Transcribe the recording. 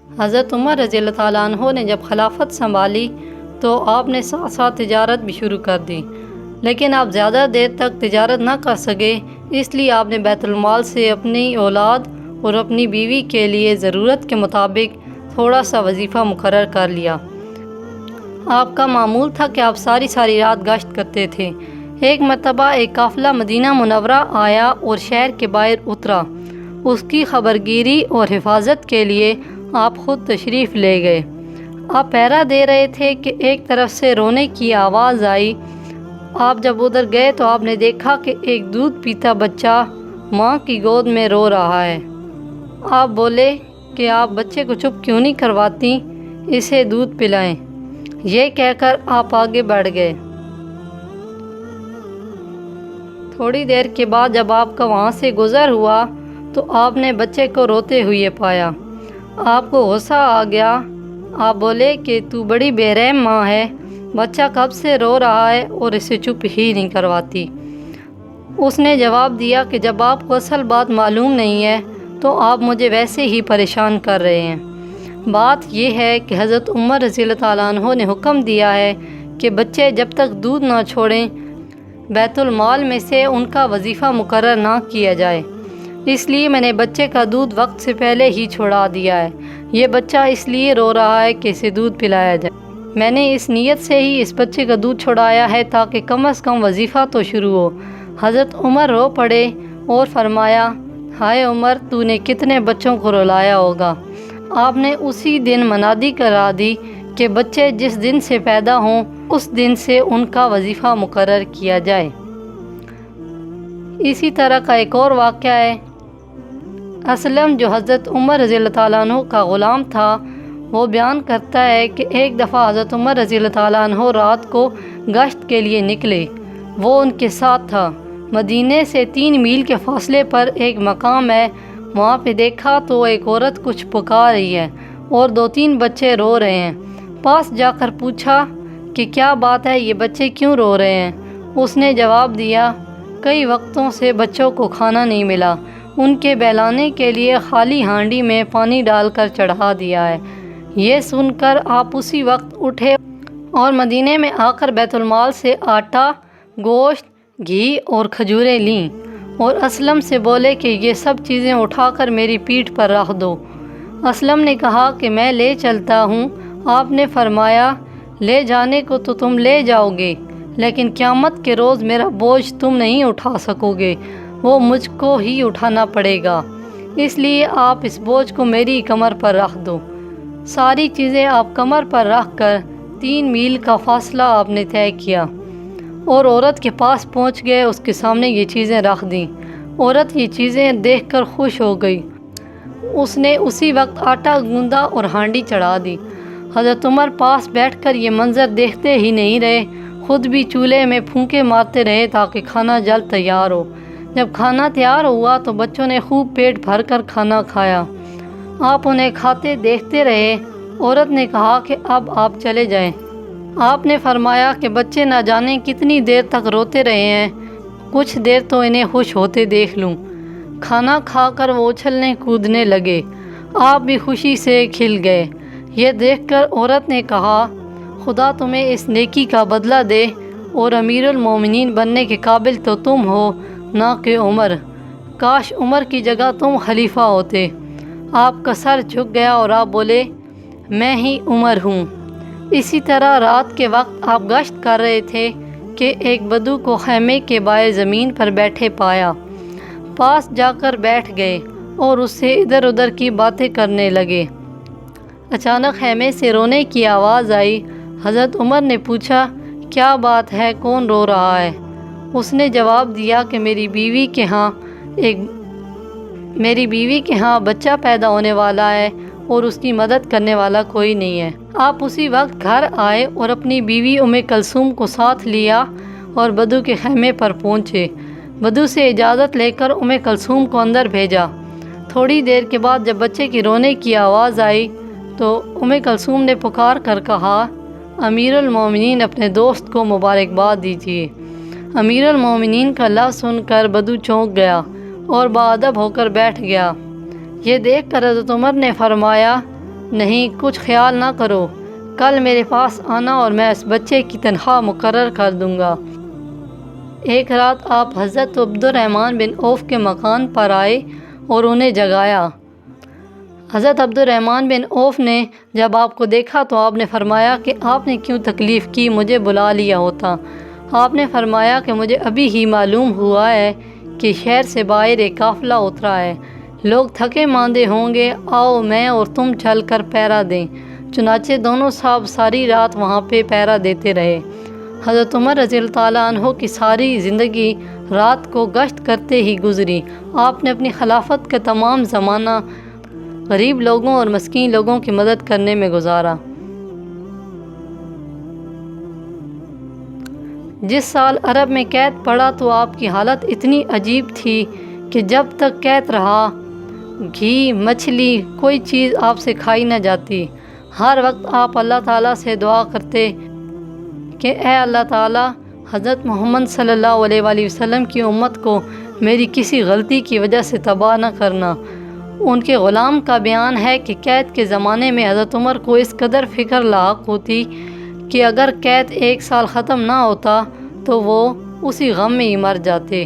حضرت عمر رضی اللہ تعالیٰ عنہ نے جب خلافت سنبھالی تو آپ نے ساتھ ساتھ تجارت بھی شروع کر دی، لیکن آپ زیادہ دیر تک تجارت نہ کر سکے، اس لیے آپ نے بیت المال سے اپنی اولاد اور اپنی بیوی کے لیے ضرورت کے مطابق تھوڑا سا وظیفہ مقرر کر لیا۔ آپ کا معمول تھا کہ آپ ساری رات گشت کرتے تھے۔ ایک مرتبہ ایک قافلہ مدینہ منورہ آیا اور شہر کے باہر اترا۔ اس کی خبرگیری اور حفاظت کے لیے آپ خود تشریف لے گئے۔ آپ پہرا دے رہے تھے کہ ایک طرف سے رونے کی آواز آئی۔ آپ جب ادھر گئے تو آپ نے دیکھا کہ ایک دودھ پیتا بچہ ماں کی گود میں رو رہا ہے۔ آپ بولے کہ آپ بچے کو چپ کیوں نہیں کرواتی، اسے دودھ پلائیں۔ یہ کہہ کر آپ آگے بڑھ گئے۔ تھوڑی دیر کے بعد جب آپ کا وہاں سے گزر ہوا تو آپ نے بچے کو روتے ہوئے پایا۔ آپ کو غصہ آ گیا۔ آپ بولے کہ تو بڑی بے رحم ماں ہے، بچہ کب سے رو رہا ہے اور اسے چپ ہی نہیں کرواتی۔ اس نے جواب دیا کہ جب آپ کو اصل بات معلوم نہیں ہے تو آپ مجھے ویسے ہی پریشان کر رہے ہیں۔ بات یہ ہے کہ حضرت عمر رضی اللہ تعالیٰ عنہ نے حکم دیا ہے کہ بچے جب تک دودھ نہ چھوڑیں بیت المال میں سے ان کا وظیفہ مقرر نہ کیا جائے، اس لیے میں نے بچے کا دودھ وقت سے پہلے ہی چھوڑا دیا ہے۔ یہ بچہ اس لیے رو رہا ہے کہ اسے دودھ پلایا جائے۔ میں نے اس نیت سے ہی اس بچے کا دودھ چھوڑایا ہے تاکہ کم از کم وظیفہ تو شروع ہو۔ حضرت عمر رو پڑے اور فرمایا، ہائے عمر، تو نے کتنے بچوں کو رلایا ہوگا۔ آپ نے اسی دن منادی کرا دی کہ بچے جس دن سے پیدا ہوں اس دن سے ان کا وظیفہ مقرر کیا جائے۔ اسی طرح کا ایک اور واقعہ ہے۔ اسلم جو حضرت عمر رضی اللہ تعالیٰ عنہ کا غلام تھا، وہ بیان کرتا ہے کہ ایک دفعہ حضرت عمر رضی اللہ تعالیٰ عنہ رات کو گشت کے لیے نکلے۔ وہ ان کے ساتھ تھا۔ مدینے سے 3 میل کے فاصلے پر ایک مقام ہے، وہاں پہ دیکھا تو ایک عورت کچھ پکار رہی ہے اور 2-3 بچے رو رہے ہیں۔ پاس جا کر پوچھا کہ کیا بات ہے، یہ بچے کیوں رو رہے ہیں؟ اس نے جواب دیا، کئی وقتوں سے بچوں کو کھانا نہیں ملا، ان کے بہلانے کے لیے خالی ہانڈی میں پانی ڈال کر چڑھا دیا ہے۔ یہ سن کر آپ اسی وقت اٹھے اور مدینے میں آ کر بیت المال سے آٹا، گوشت، گھی اور کھجوریں لیں اور اسلم سے بولے کہ یہ سب چیزیں اٹھا کر میری پیٹھ پر رکھ دو۔ اسلم نے کہا کہ میں لے چلتا ہوں۔ آپ نے فرمایا، لے جانے کو تو تم لے جاؤ گے، لیکن قیامت کے روز میرا بوجھ تم نہیں اٹھا سکو گے، وہ مجھ کو ہی اٹھانا پڑے گا، اس لیے آپ اس بوجھ کو میری کمر پر رکھ دو۔ ساری چیزیں آپ کمر پر رکھ کر 3 میل کا فاصلہ آپ نے طے کیا اور عورت کے پاس پہنچ گئے، اس کے سامنے یہ چیزیں رکھ دیں۔ عورت یہ چیزیں دیکھ کر خوش ہو گئی۔ اس نے اسی وقت آٹا گوندا اور ہانڈی چڑھا دی۔ حضرت عمر پاس بیٹھ کر یہ منظر دیکھتے ہی نہیں رہے، خود بھی چولہے میں پھونکے مارتے رہے تاکہ کھانا جلد تیار ہو۔ جب کھانا تیار ہوا تو بچوں نے خوب پیٹ بھر کر کھانا کھایا۔ آپ انہیں کھاتے دیکھتے رہے۔ عورت نے کہا کہ اب آپ چلے جائیں۔ آپ نے فرمایا کہ بچے نہ جانے کتنی دیر تک روتے رہے ہیں، کچھ دیر تو انہیں خوش ہوتے دیکھ لوں۔ کھانا کھا کر وہ اچھلنے کودنے لگے۔ آپ بھی خوشی سے کھل گئے۔ یہ دیکھ کر عورت نے کہا، خدا تمہیں اس نیکی کا بدلہ دے اور امیر المومنین بننے کے قابل تو تم ہو، نہ کہ عمر۔ کاش عمر کی جگہ تم خلیفہ ہوتے۔ آپ کا سر جھک گیا اور آپ بولے، میں ہی عمر ہوں۔ اسی طرح رات کے وقت آپ گشت کر رہے تھے کہ ایک بدو کو خیمے کے باہر زمین پر بیٹھے پایا۔ پاس جا کر بیٹھ گئے اور اس سے ادھر ادھر کی باتیں کرنے لگے۔ اچانک خیمے سے رونے کی آواز آئی۔ حضرت عمر نے پوچھا، کیا بات ہے، کون رو رہا ہے؟ اس نے جواب دیا کہ میری بیوی کے ہاں بچہ پیدا ہونے والا ہے اور اس کی مدد کرنے والا کوئی نہیں ہے۔ آپ اسی وقت گھر آئے اور اپنی بیوی کلثوم کو ساتھ لیا اور بدو کے خیمے پر پہنچے۔ بدو سے اجازت لے کر کلثوم کو اندر بھیجا۔ تھوڑی دیر کے بعد جب بچے کی رونے کی آواز آئی تو کلثوم نے پکار کر کہا، امیر المومنین اپنے دوست کو مبارکباد دیجیے۔ امیر المومنین کا لفظ سن کر بدو چونک گیا اور باادب ہو کر بیٹھ گیا۔ یہ دیکھ کر حضرت عمر نے فرمایا، نہیں، کچھ خیال نہ کرو، کل میرے پاس آنا اور میں اس بچے کی تنخواہ مقرر کر دوں گا۔ ایک رات آپ حضرت عبد الرحمن بن عوف کے مکان پر آئے اور انہیں جگایا۔ حضرت عبد الرحمن بن عوف نے جب آپ کو دیکھا تو آپ نے فرمایا کہ آپ نے کیوں تکلیف کی، مجھے بلا لیا ہوتا۔ آپ نے فرمایا کہ مجھے ابھی ہی معلوم ہوا ہے کہ شہر سے باہر ایک قافلہ اترا ہے، لوگ تھکے ماندے ہوں گے، آؤ میں اور تم چل کر پہرا دیں۔ چنانچہ دونوں صاحب ساری رات وہاں پہ پہرا دیتے رہے۔ حضرت عمر رضی اللہ تعالیٰ عنہ کی ساری زندگی رات کو گشت کرتے ہی گزری۔ آپ نے اپنی خلافت کا تمام زمانہ غریب لوگوں اور مسکین لوگوں کی مدد کرنے میں گزارا۔ جس سال عرب میں قید پڑا تو آپ کی حالت اتنی عجیب تھی کہ جب تک قید رہا گھی مچھلی کوئی چیز آپ سے کھائی نہ جاتی۔ ہر وقت آپ اللہ تعالیٰ سے دعا کرتے کہ اے اللہ تعالیٰ، حضرت محمد صلی اللہ علیہ وآلہ وسلم کی امت کو میری کسی غلطی کی وجہ سے تباہ نہ کرنا۔ ان کے غلام کا بیان ہے کہ قید کے زمانے میں حضرت عمر کو اس قدر فکر لاحق ہوتی کہ اگر قید 1 سال ختم نہ ہوتا تو وہ اسی غم میں ہی مر جاتے۔